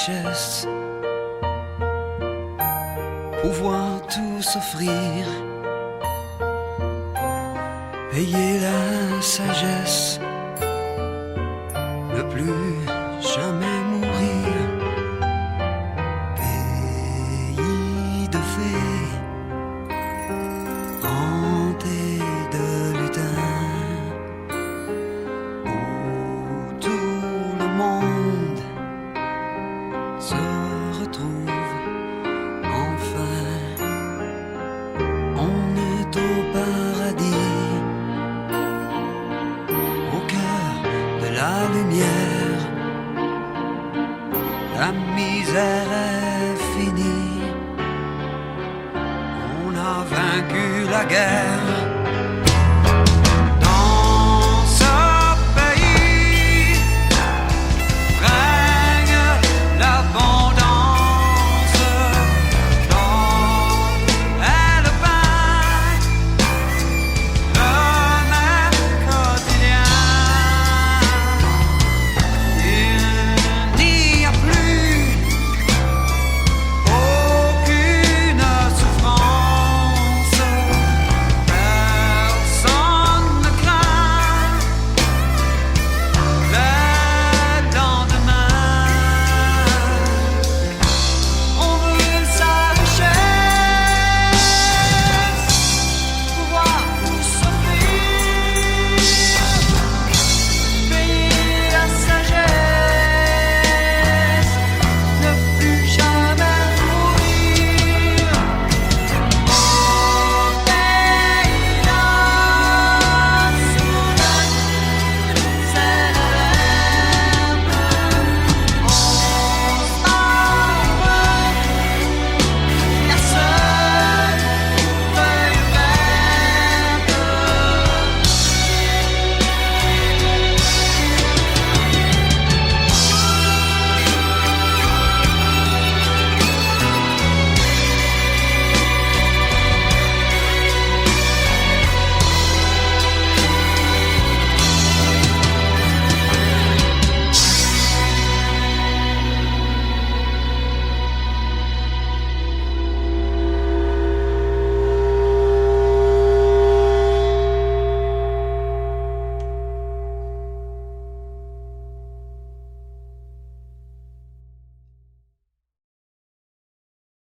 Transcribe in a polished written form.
richesse, pouvoir tout s'offrir, payer la sagesse, ne plus jamais mourir. Pays de fées, hanté de lutins, où tout le monde se retrouve enfin. On est au paradis, au cœur de la lumière. La misère est finie, on a vaincu la guerre.